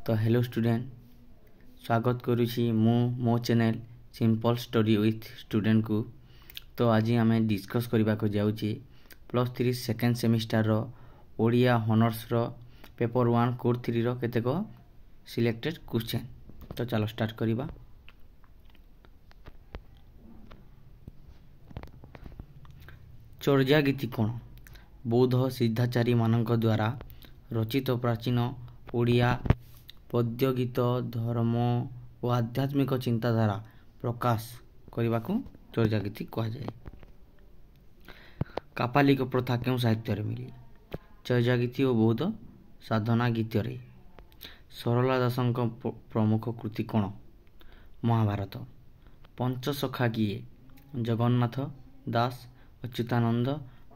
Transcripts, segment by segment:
तो hello student, स्वागत करुछि मो channel simple study with student को। तो आज आम डिस्कस करने को जाऊँचे +3 सेकेंड सेमिस्टर रो ओडिया हॉनर्स रो पेपर 1 कोर 3 रो केतेक सिलेक्टेड क्वेश्चन। तो चलो स्टार्ट करिबा। चर्या गीति कौन? बौद्ध सिद्धाचारी मानक द्वारा रचित प्राचीन ओडिया पद्य गीत धर्म और आध्यात्मिक चिंताधारा प्रकाश करने को चर्या गीति कहुए। कापालिक प्रथा क्यों साहित्य मिली? चर्या गीति और बौद्ध साधना गीत। सरला दास प्रमुख कृति कौन? महाभारत। पंचसखा किए? जगन्नाथ दास, अच्युतानंद,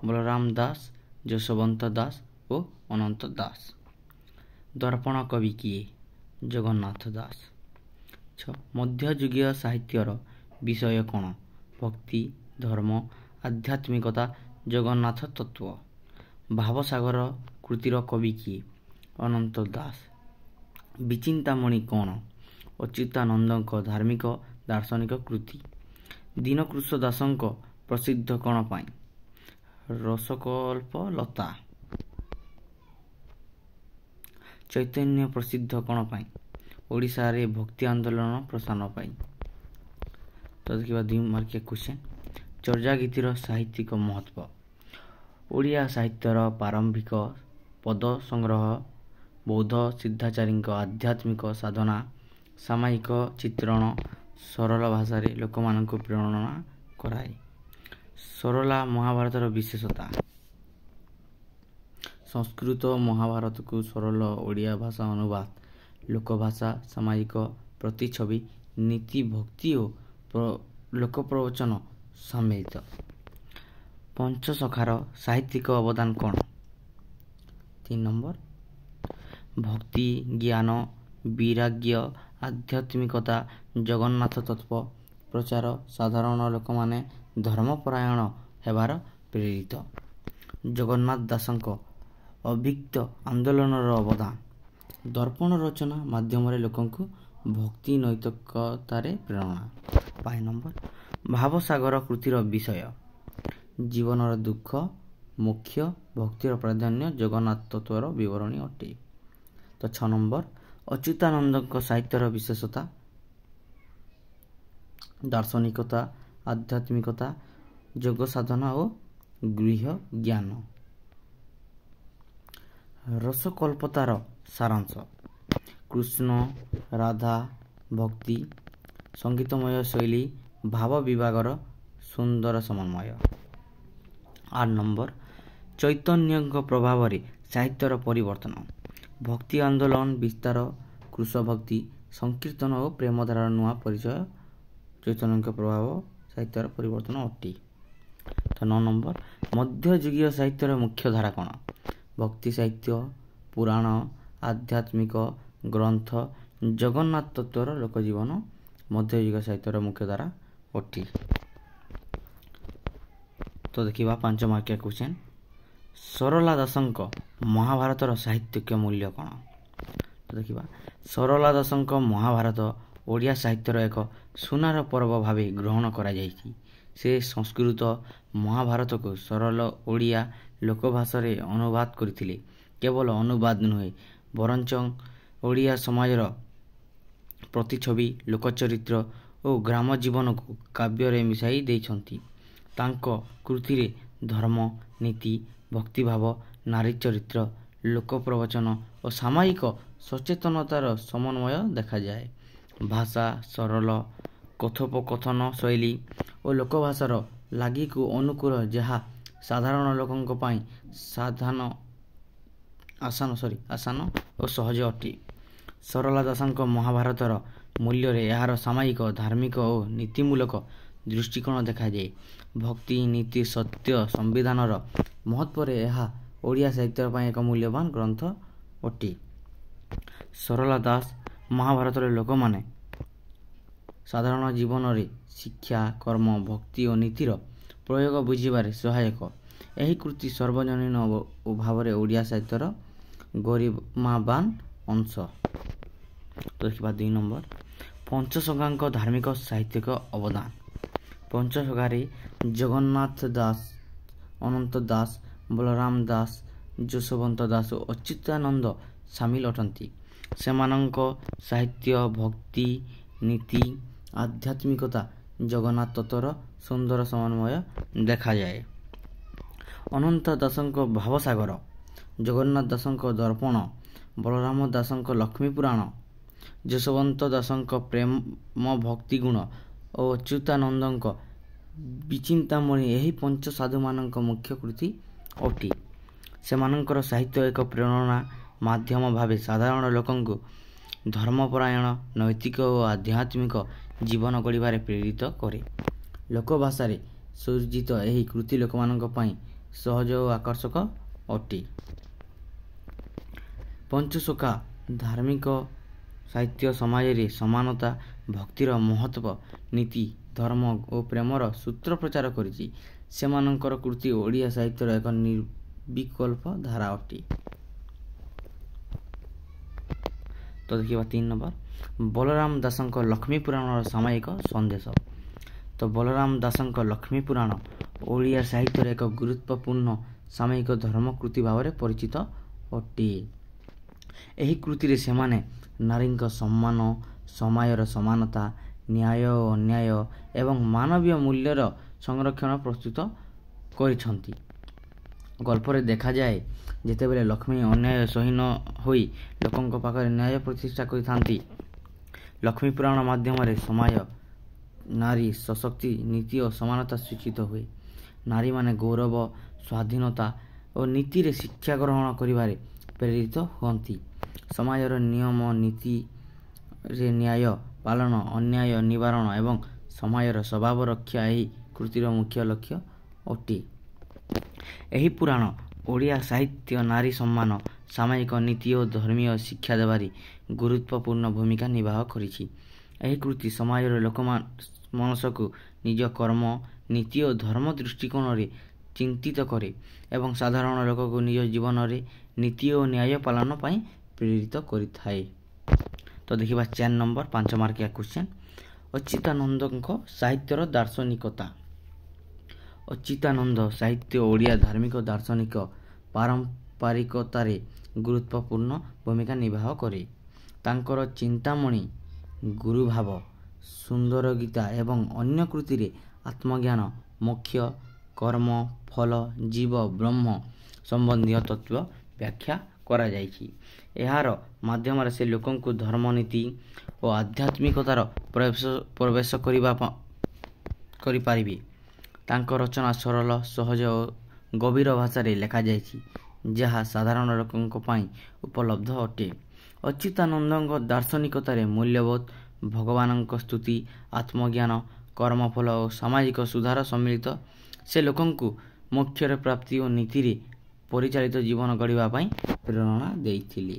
बलराम दास, जशवंत दास और अनंत दास। दर्पण कवि किए? जगन्नाथ दास। मध्ययुगीय साहित्यर विषय कौन? भक्ति, धर्म, आध्यात्मिकता, जगन्नाथ तत्व। भावसागर कृतिर कवि किए? अनंत दास। विचिंतामणि कौन? अच्युतानंद धार्मिक दार्शनिक कृति। दीनकृष्ण दास प्रसिद्ध कौन पाई? रसकल्प लता। चैतन्य प्रसिद्ध कौन पाई? ओडिशा रे भक्ति आंदोलन प्रसारण पाई। तो देखिए 2 मार्किया क्वेश्चन। चर्या गीतिर साहित्यिक महत्व। ओडिया साहित्यर प्रारंभिक पद संग्रह, बौद्ध सिद्धाचारी आध्यात्मिक साधना, सामायिक चित्रण, सरल भाषा रे लोकमान को प्रेरणा कराए। सरला महाभारतर विशेषता। संस्कृत महाभारत को सरल ओडिया भाषा अनुवाद, लोकभाषा, सामाजिक प्रतिछवि, नीति, भक्ति और लोकप्रवचन सम्मिलित। पंचसखार साहित्यिक अवदान कौन? 3 नंबर भक्ति, ज्ञान, वैराग्य, आध्यात्मिकता, जगन्नाथ तत्व प्रचार, साधारण लोक माने धर्मपरायण हेबार प्रेरित। जगन्नाथ दासଙ୍କ अभिक्त आंदोलन अवदान। दर्पण रचना माध्यम लोकों भक्ति नैतिकतार प्रेरणा। 5 नंबर भावसागर कृतिर विषय। जीवन दुख, मोक्ष, भक्तिर प्राधान्य, जगन्नाथ तत्वर विवरणी अटे। तो 6 नंबर अच्युतानंद साहित्यर विशेषता। दार्शनिकता, आध्यात्मिकता, योग साधना और गृह ज्ञान। रसकल्पतार सारांश। कृष्ण राधा भक्ति, संगीतमय शैली, भाव विभागर सुंदर समन्वय। 8 नंबर चैतन्य प्रभाव रे साहित्यर परिवर्तन। भक्ति आंदोलन विस्तार, कृष्ण भक्ति, संकीर्तन और प्रेमधारार नुआ परिचय। चैतन्य प्रभाव साहित्यर परिवर्तन अटे। तो 9 नंबर मध्ययुगीय साहित्यर मुख्य धारा कौन? भक्ति साहित्य, पुराण, आध्यात्मिक ग्रंथ, जगन्नाथ तत्वर लोकजीवन मध्ययुग साहित्यर मुख्य धारा अटे। तो देखिबा 5 मार्किया क्वेश्चन। सरला दास महाभारतर साहित्यिक मूल्य कौन? तो देखिबा सरला दास महाभारत ओडिया साहित्यर एक सुनार पर्व भावे ग्रहण करा जायछि। से संस्कृत महाभारत को सरल ओडिया लोकभाषा रे अनुवाद करथिले। केवल अनुवाद नुहे बरंच ओडिया समाजर प्रतिछवि, लोकचरित्र और ग्राम जीवन को काव्य रे मिसाई देइछंती। तांको कृति रे धर्म, नीति, भक्तिभाव, नारी चरित्र, लोकप्रवचन और सामाजिक सचेतनतार समन्वय देखा जाए। भाषा सरल, कथोपकथन शैली और लोकभाषार लागि को अनुकूल, जहाँ साधारण लोकों पाई आसान और सहज अटे। सरला दास महाभारतर मूल्य रे यार सामाजिक, धार्मिक और नीतिमूलक दृष्टिकोण देखा जाए। भक्ति, नीति, सत्य, संविधानर महत्व रे यह ओडिया साहित्य पाई एक मूल्यवान ग्रंथ अटे। सरला दास महाभारतर लोक माने साधारण जीवन रे शिक्षा, कर्म, भक्ति और नीतिर प्रयोग बुझिबारे सहायक। यही कृति सर्वजनीन भाव ओडिया साहित्यर गरिमावान अंश। ତ ଦେଖିବା 2 ନମ୍ବର ପଞ୍ଚସଖାଙ୍କ ଧାର୍ମିକ ସାହିତ୍ୟିକ ଅବଦାନ। ପଞ୍ଚସଖାରେ ଜଗନ୍ନାଥ ଦାସ, ଅନନ୍ତ ଦାସ, ବଳରାମ ଦାସ, ଯଶୋବନ୍ତ ଦାସ ଓ ଅଚ୍ୟୁତାନନ୍ଦ ସାମିଲ ଅଟନ୍ତି। ସେମାନଙ୍କ ସାହିତ୍ୟ ଭକ୍ତି, ନୀତି, ଆଧ୍ୟାତ୍ମିକତା, ଜଗନ୍ନାଥ ତତ୍ତ୍ୱର ସୁନ୍ଦର ସମନ୍ୱୟ ଦେଖାଯାଏ। ଅନନ୍ତ ଦାସଙ୍କ ଭାବସାଗର, ଜଗନ୍ନାଥ ଦାସଙ୍କ ଦର୍ପଣ, ବଳରାମ ଦାସଙ୍କ ଲକ୍ଷ୍ମୀ ପୁରାଣ, ଯଶୋବନ୍ତ ଦାସଙ୍କ ପ୍ରେମ ଭକ୍ତି ଗୁଣ ଓ ଅଚ୍ୟୁତାନନ୍ଦଙ୍କ ବିଚିନ୍ତାମଣି ଏହି ପଞ୍ଚ ସାଧୁମାନଙ୍କ ମୁଖ୍ୟ କୃତି ଅଟେ। ସେମାନଙ୍କର ସାହିତ୍ୟ ଏକ ପ୍ରେରଣା ମାଧ୍ୟମ ଭାବେ ସାଧାରଣ ଲୋକଙ୍କୁ ଧର୍ମପରାୟଣ, ନୈତିକ ଓ ଆଧ୍ୟାତ୍ମିକ ଜୀବନ ଗଢ଼ିବାରେ ପ୍ରେରିତ କରେ। ଲୋକଭାଷାରେ ସୃଜିତ ଏହି କୃତି ଲୋକମାନଙ୍କ ପାଇଁ ସହଜ ଓ ଆକର୍ଷକ ଅଟେ। ପଞ୍ଚସଖା ଧାର୍ମିକ ସାହିତ୍ୟ ସମାଜରେ ସମାନତା, ଭକ୍ତିର ମହତ୍ତ୍ୱ, ନୀତି, ଧର୍ମ ଓ ପ୍ରେମର ସୂତ୍ର ପ୍ରଚାର କରିଛି। ସେମାନଙ୍କର କୃତି ଓଡ଼ିଆ ସାହିତ୍ୟର ଏକ ନିର୍ବିକଳ୍ପ ଧାରା ଅଟେ। ତ ଦେଖିବା 3 ନମ୍ବର ବଳରାମ ଦାସଙ୍କ ଲକ୍ଷ୍ମୀ ପୁରାଣର ସାମୟିକ ସନ୍ଦେଶ। ତ ବଳରାମ ଦାସଙ୍କ ଲକ୍ଷ୍ମୀ ପୁରାଣ ଓଡ଼ିଆ ସାହିତ୍ୟର ଏକ ଗୁରୁତ୍ୱପୂର୍ଣ୍ଣ ସାମୟିକ ଧର୍ମକୃତି ଭାବରେ ପରିଚିତ ଅଟେ। ଏହି କୃତିରେ ସେମାନେ ନାରୀଙ୍କ ସମ୍ମାନ, ସମାଜର ସମାନତା, ନ୍ୟାୟ ଓ ଅନ୍ୟାୟ ଏବଂ ମାନବୀୟ ମୂଲ୍ୟର ସଂରକ୍ଷଣ ପ୍ରସ୍ତୁତ କରିଛନ୍ତି। ଗଳ୍ପରେ ଦେଖାଯାଏ ଯେତେବେଳେ ଲକ୍ଷ୍ମୀ ଅନ୍ୟାୟ ସହି ନ ହୋଇ ଲୋକଙ୍କ ପାଖରେ ନ୍ୟାୟ ପ୍ରତିଷ୍ଠା କରିଥାନ୍ତି। ଲକ୍ଷ୍ମୀ ପୁରାଣ ମାଧ୍ୟମରେ ସମାଜ, ନାରୀ ସଶକ୍ତି, ନୀତି ଓ ସମାନତା ସୂଚିତ ହୁଏ। ନାରୀମାନେ ଗୌରବ, ସ୍ୱାଧୀନତା ଓ ନୀତିରେ ଶିକ୍ଷା ଗ୍ରହଣ କରିବାରେ ପ୍ରେରିତ ହୁଅନ୍ତି। ସମାଜର ନିୟମ ନୀତିରେ ନ୍ୟାୟ ପାଳନ, ଅନ୍ୟାୟ ନିବାରଣ ଏବଂ ସମାଜର ସ୍ୱଭାବ ରକ୍ଷା ଏହି କୃତିର ମୁଖ୍ୟ ଲକ୍ଷ୍ୟ ଅଟେ। ଏହି ପୁରାଣ ଓଡ଼ିଆ ସାହିତ୍ୟ ନାରୀ ସମ୍ମାନ, ସାମାଜିକ ନୀତି ଓ ଧର୍ମୀୟ ଶିକ୍ଷା ଦେବାରେ ଗୁରୁତ୍ୱପୂର୍ଣ୍ଣ ଭୂମିକା ନିର୍ବାହ କରିଛି। ଏହି କୃତି ସମାଜର ଲୋକମାନସକୁ ନିଜ କର୍ମ, ନୀତି ଓ ଧର୍ମ ଦୃଷ୍ଟିକୋଣରେ ଚିନ୍ତିତ କରେ ଏବଂ ସାଧାରଣ ଲୋକଙ୍କୁ ନିଜ ଜୀବନରେ ନୀତି ଓ ନ୍ୟାୟ ପାଳନ ପାଇଁ ପ୍ରେରିତ କରିଥାଏ। ତ ଦେଖିବା 4 ନମ୍ବର 5 ମାର୍କିଆ କ୍ୱେଶ୍ଚନ୍ ଅଚ୍ୟୁତାନନ୍ଦଙ୍କ ସାହିତ୍ୟର ଦାର୍ଶନିକତା। ଅଚ୍ୟୁତାନନ୍ଦ ସାହିତ୍ୟ ଓଡ଼ିଆ ଧାର୍ମିକ ଦାର୍ଶନିକ ପାରମ୍ପରିକତାରେ ଗୁରୁତ୍ୱପୂର୍ଣ୍ଣ ଭୂମିକା ନିର୍ବାହ କରେ। ତାଙ୍କର ଚିନ୍ତାମଣି, ଗୁରୁଭାବ, ସୁନ୍ଦର ଗୀତା ଏବଂ ଅନ୍ୟ କୃତିରେ ଆତ୍ମଜ୍ଞାନ, ମୋକ୍ଷ, କର୍ମ, ଫଳ, ଜୀବ, ବ୍ରହ୍ମ ସମ୍ବନ୍ଧୀୟ ତତ୍ତ୍ୱ ବ୍ୟାଖ୍ୟା କରାଯାଇଛି। ଏହାର ମାଧ୍ୟମରେ ସେ ଲୋକଙ୍କୁ ଧର୍ମ, ନୀତି ଓ ଆଧ୍ୟାତ୍ମିକତାର ପ୍ରବେଶ କରିପାରିବେ। ତାଙ୍କ ରଚନା ସରଳ, ସହଜ ଓ ଗଭୀର ଭାଷାରେ ଲେଖାଯାଇଛି, ଯାହା ସାଧାରଣ ଲୋକଙ୍କ ପାଇଁ ଉପଲବ୍ଧ ଅଟେ। ଅଚ୍ୟୁତାନନ୍ଦଙ୍କ ଦାର୍ଶନିକତାରେ ମୂଲ୍ୟବୋଧ, ଭଗବାନଙ୍କ ସ୍ତୁତି, ଆତ୍ମଜ୍ଞାନ, କର୍ମଫଳ ଓ ସାମାଜିକ ସୁଧାର ସମ୍ମିଳିତ। ସେ ଲୋକଙ୍କୁ ମୋକ୍ଷର ପ୍ରାପ୍ତି ଓ ନୀତିରେ ପରିଚାଳିତ ଜୀବନ ଗଢ଼ିବା ପାଇଁ ପ୍ରେରଣା ଦେଇଥିଲେ।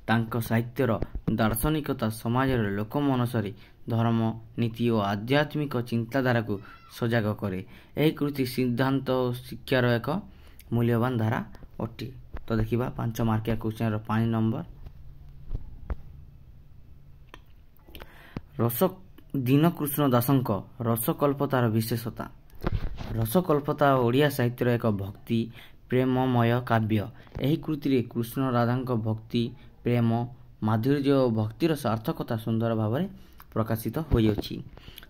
ତାଙ୍କ ସାହିତ୍ୟର ଦାର୍ଶନିକତା ସମାଜର ଲୋକମାନସରେ ଧର୍ମ, ନୀତି ଓ ଆଧ୍ୟାତ୍ମିକ ଚିନ୍ତାଧାରାକୁ ସଜାଗ କରେ। ଏହି କୃତି ସିଦ୍ଧାନ୍ତ ଓ ଶିକ୍ଷାର ଏକ ମୂଲ୍ୟବାନ ଧାରା ଅଟେ। ତ ଦେଖିବା 5 ମାର୍କିଆ କ୍ୱେଶ୍ଚନର 5 ନମ୍ବର ଦୀନକୃଷ୍ଣ ଦାସଙ୍କ ରସକଳ୍ପତାର ବିଶେଷତା। ରସକଳ୍ପତା ଓଡ଼ିଆ ସାହିତ୍ୟର ଏକ ଭକ୍ତି ପ୍ରେମମୟ କାବ୍ୟ। ଏହି କୃତିରେ କୃଷ୍ଣ ରାଧାଙ୍କ ଭକ୍ତି, ପ୍ରେମ, ମାଧୁର୍ଯ୍ୟ ଓ ଭକ୍ତିର ସାର୍ଥକତା ସୁନ୍ଦର ଭାବରେ ପ୍ରକାଶିତ ହୋଇଅଛି।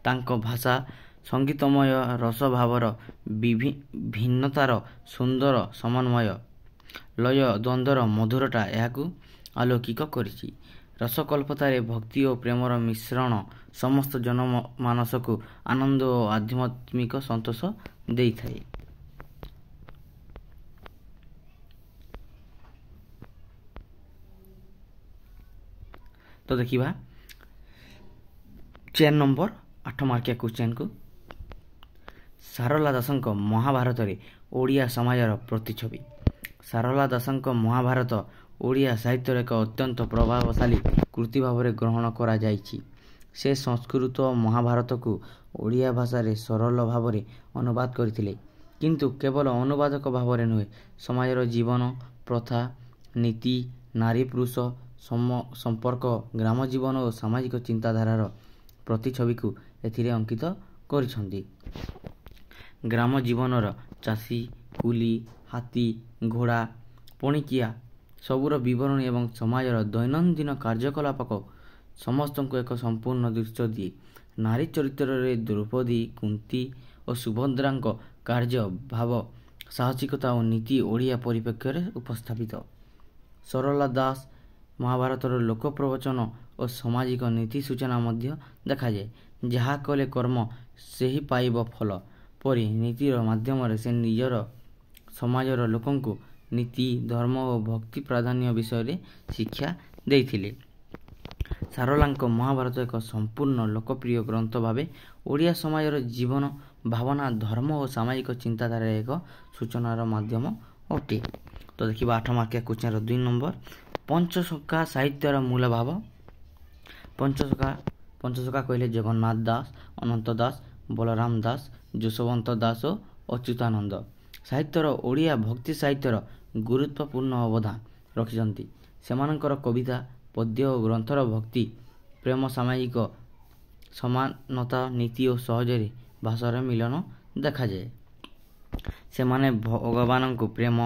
ତାଙ୍କ ଭାଷା ସଙ୍ଗୀତମୟ, ରସଭାବର ଭିନ୍ନତାର ସୁନ୍ଦର ସମନ୍ୱୟ, ଲୟ ଦ୍ୱନ୍ଦ୍ୱର ମଧୁରତା ଏହାକୁ ଆଲୌକିକ କରିଛି। ରସକଳ୍ପତାରେ ଭକ୍ତି ଓ ପ୍ରେମର ମିଶ୍ରଣ ସମସ୍ତ ଜନମାନସକୁ ଆନନ୍ଦ ଓ ଆଧ୍ୟାତ୍ମିକ ସନ୍ତୋଷ ଦେଇଥାଏ। ତ ଦେଖିବା 4 ନମ୍ବର 8 ମାର୍କିଆ କ୍ୱେଶ୍ଚନକୁ ସାରଳା ଦାସଙ୍କ ମହାଭାରତରେ ଓଡ଼ିଆ ସମାଜର ପ୍ରତିଛବି। ସାରଳା ଦାସଙ୍କ ମହାଭାରତ ଓଡ଼ିଆ ସାହିତ୍ୟର ଏକ ଅତ୍ୟନ୍ତ ପ୍ରଭାବଶାଳୀ କୃତି ଭାବରେ ଗ୍ରହଣ କରାଯାଇଛି। ସେ ସଂସ୍କୃତ ମହାଭାରତକୁ ଓଡ଼ିଆ ଭାଷାରେ ସରଳ ଭାବରେ ଅନୁବାଦ କରିଥିଲେ। କିନ୍ତୁ କେବଳ ଅନୁବାଦକ ଭାବରେ ନୁହେଁ, ସମାଜର ଜୀବନ, ପ୍ରଥା, ନୀତି, ନାରୀ ପୁରୁଷ ସମ୍ପର୍କ ଗ୍ରାମ ଜୀବନ ଓ ସାମାଜିକ ଚିନ୍ତାଧାରାର ପ୍ରତିଛବିକୁ ଏଥିରେ ଅଙ୍କିତ କରିଛନ୍ତି। ଗ୍ରାମ ଜୀବନର ଚାଷୀ, କୁଲି, ହାତୀ, ଘୋଡ଼ା, ପଣିକିଆ ସବୁର ବିବରଣୀ ଏବଂ ସମାଜର ଦୈନନ୍ଦିନ କାର୍ଯ୍ୟକଳାପକ ସମସ୍ତଙ୍କୁ ଏକ ସମ୍ପୂର୍ଣ୍ଣ ଦୃଶ୍ୟ ଦିଏ। ନାରୀ ଚରିତ୍ରରେ ଦ୍ରୌପଦୀ, କୁନ୍ତୀ ଓ ସୁଭଦ୍ରାଙ୍କ କାର୍ଯ୍ୟ, ଭାବ, ସାହସିକତା ଓ ନୀତି ଓଡ଼ିଆ ପରିପ୍ରେକ୍ଷୀରେ ଉପସ୍ଥାପିତ। ସରଳା ଦାସ ମହାଭାରତର ଲୋକ ପ୍ରବଚନ ଓ ସାମାଜିକ ନୀତି ସୂଚନା ମଧ୍ୟ ଦେଖାଯାଏ। ଯାହା କଲେ କର୍ମ ସେହି ପାଇବ ଫଳ ପରି ନୀତିର ମାଧ୍ୟମରେ ସେ ନିଜର ସମାଜର ଲୋକଙ୍କୁ ନୀତି, ଧର୍ମ ଓ ଭକ୍ତି ପ୍ରାଧାନ୍ୟ ବିଷୟରେ ଶିକ୍ଷା ଦେଇଥିଲେ। ସାରଳାଙ୍କ ମହାଭାରତ ଏକ ସମ୍ପୂର୍ଣ୍ଣ ଲୋକପ୍ରିୟ ଗ୍ରନ୍ଥ ଭାବେ ଓଡ଼ିଆ ସମାଜର ଜୀବନ, ଭାବନା, ଧର୍ମ ଓ ସାମାଜିକ ଚିନ୍ତାଧାରାର ଏକ ସୂଚନାର ମାଧ୍ୟମ ଅଟେ। ତ ଦେଖିବା 8 ମାର୍କିଆ କୋଶ୍ଚିନ୍ର 2 ନମ୍ବର। ପଞ୍ଚସଖା ସାହିତ୍ୟର ମୂଳ ଭାବ। ପଞ୍ଚସଖା କହିଲେ ଜଗନ୍ନାଥ ଦାସ, ଅନନ୍ତ ଦାସ, ବଳରାମ ଦାସ, ଯଶୋବନ୍ତ ଦାସ ଓ ଅଚ୍ୟୁତାନନ୍ଦ। ସାହିତ୍ୟର ଓଡ଼ିଆ ଭକ୍ତି ସାହିତ୍ୟର ଗୁରୁତ୍ୱପୂର୍ଣ୍ଣ ଅବଦାନ ରଖିଛନ୍ତି। ସେମାନଙ୍କର କବିତା, ପଦ୍ୟ ଓ ଗ୍ରନ୍ଥର ଭକ୍ତି, ପ୍ରେମ, ସାମାଜିକ ସମାନତା, ନୀତି ଓ ସହଜରେ ଭାଷାର ମିଳନ ଦେଖାଯାଏ। ସେମାନେ ଭଗବାନଙ୍କୁ ପ୍ରେମ,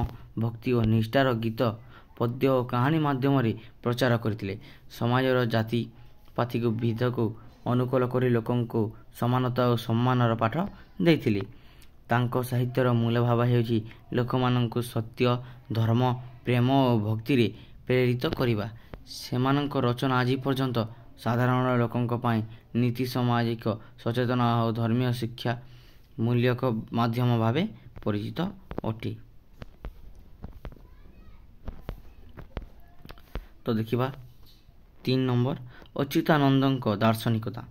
ଭକ୍ତି ଓ ନିଷ୍ଠାର ଗୀତ, ପଦ୍ୟ ଓ କାହାଣୀ ମାଧ୍ୟମରେ ପ୍ରଚାର କରିଥିଲେ। ସମାଜର ଜାତି ପାତିକୁ ଭେଦକୁ ଅନୁକୂଳ କରି ଲୋକଙ୍କୁ ସମାନତା ଓ ସମ୍ମାନର ପାଠ ଦେଇଥିଲେ। ତାଙ୍କ ସାହିତ୍ୟର ମୂଳ ଭାବ ହେଉଛି ଲୋକମାନଙ୍କୁ ସତ୍ୟ, ଧର୍ମ, ପ୍ରେମ ଓ ଭକ୍ତିରେ ପ୍ରେରିତ କରିବା। ସେମାନଙ୍କ ରଚନା ଆଜି ପର୍ଯ୍ୟନ୍ତ ସାଧାରଣ ଲୋକଙ୍କ ପାଇଁ ନୀତି, ସାମାଜିକ ସଚେତନତା ଓ ଧର୍ମୀୟ ଶିକ୍ଷା ମୂଳକ ମାଧ୍ୟମ ଭାବେ ପରିଚିତ ଅଟେ। ତ ଦେଖିବା 3 ନମ୍ବର। ଅଚ୍ୟୁତାନନ୍ଦଙ୍କ ଦାର୍ଶନିକତା।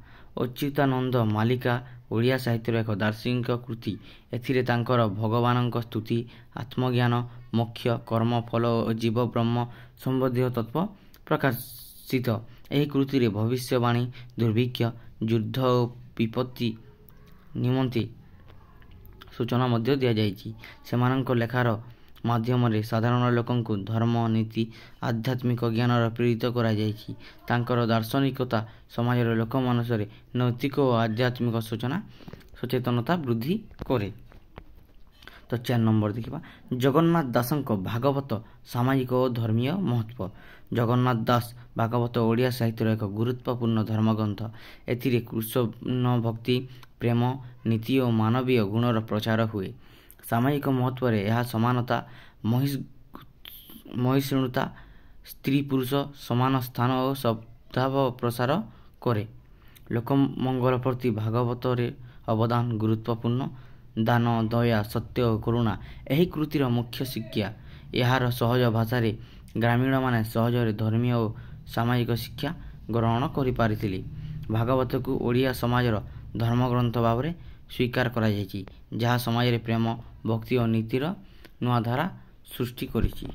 ଅଚ୍ୟୁତାନନ୍ଦ ମାଳିକା ଓଡ଼ିଆ ସାହିତ୍ୟର ଏକ ଦାର୍ଶନିକ କୃତି। ଏଥିରେ ତାଙ୍କର ଭଗବାନଙ୍କ ସ୍ତୁତି, ଆତ୍ମଜ୍ଞାନ, ମୋକ୍ଷ, କର୍ମ, ଫଳ ଓ ଜୀବ ବ୍ରହ୍ମ ସମ୍ବନ୍ଧୀୟ ତତ୍ତ୍ୱ ପ୍ରକାଶିତ। ଏହି କୃତିରେ ଭବିଷ୍ୟବାଣୀ, ଦୁର୍ଭିକ୍ଷ, ଯୁଦ୍ଧ ଓ ବିପତ୍ତି ନିମନ୍ତେ ସୂଚନା ମଧ୍ୟ ଦିଆଯାଇଛି। ସେମାନଙ୍କ ଲେଖାର ମାଧ୍ୟମରେ ସାଧାରଣ ଲୋକଙ୍କୁ ଧର୍ମ, ନୀତି, ଆଧ୍ୟାତ୍ମିକ ଜ୍ଞାନର ପ୍ରେରିତ କରାଯାଇଛି। ତାଙ୍କର ଦାର୍ଶନିକତା ସମାଜର ଲୋକମାନଙ୍କରେ ନୈତିକ ଓ ଆଧ୍ୟାତ୍ମିକ ସଚେତନତା ବୃଦ୍ଧି କରେ। ତ 4 ନମ୍ବର ଦେଖିବା। ଜଗନ୍ନାଥ ଦାସଙ୍କ ଭାଗବତ ସାମାଜିକ ଓ ଧର୍ମୀୟ ମହତ୍ତ୍ୱ। ଜଗନ୍ନାଥ ଦାସ ଭାଗବତ ଓଡ଼ିଆ ସାହିତ୍ୟର ଏକ ଗୁରୁତ୍ୱପୂର୍ଣ୍ଣ ଧର୍ମଗ୍ରନ୍ଥ। ଏଥିରେ କୃଷ୍ଣ ଭକ୍ତି, ପ୍ରେମ, ନୀତି ଓ ମାନବୀୟ ଗୁଣର ପ୍ରଚାର ହୁଏ। ସାମାଜିକ ମହତ୍ତ୍ୱରେ ଏହା ସମାନତା, ସହିଷ୍ଣୁତା, ସ୍ତ୍ରୀ ପୁରୁଷ ସମାନ ସ୍ଥାନ ଓ ସଦ୍ଭାବ ପ୍ରସାର କରେ। ଲୋକମଙ୍ଗଳ ପ୍ରତି ଭାଗବତର ଅବଦାନ ଗୁରୁତ୍ୱପୂର୍ଣ୍ଣ। ଦାନ, ଦୟା, ସତ୍ୟ ଓ କରୁଣା ଏହି କୃତିର ମୁଖ୍ୟ ଶିକ୍ଷା। ଏହାର ସହଜ ଭାଷାରେ ଗ୍ରାମୀଣମାନେ ସହଜରେ ଧର୍ମୀୟ ଓ ସାମାଜିକ ଶିକ୍ଷା ଗ୍ରହଣ କରିପାରିଥିଲେ। ଭାଗବତକୁ ଓଡ଼ିଆ ସମାଜର ଧର୍ମଗ୍ରନ୍ଥ ଭାବରେ ସ୍ୱୀକାର କରାଯାଇଛି, ଯାହା ସମାଜରେ ପ୍ରେମ, ଭକ୍ତି ଓ ନୀତିର ନୂଆ ଧାରା ସୃଷ୍ଟି କରିଛି।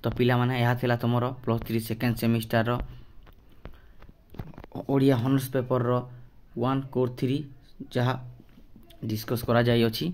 ତ ପିଲାମାନେ, ଏହା ଥିଲା ତୁମର +3 ସେକେଣ୍ଡ ସେମିଷ୍ଟାରର ଓଡ଼ିଆ ଅନର୍ସ ପେପରର 1 କୋର୍ 3 ଯାହା ଡିସ୍କସ୍ କରାଯାଇଅଛି।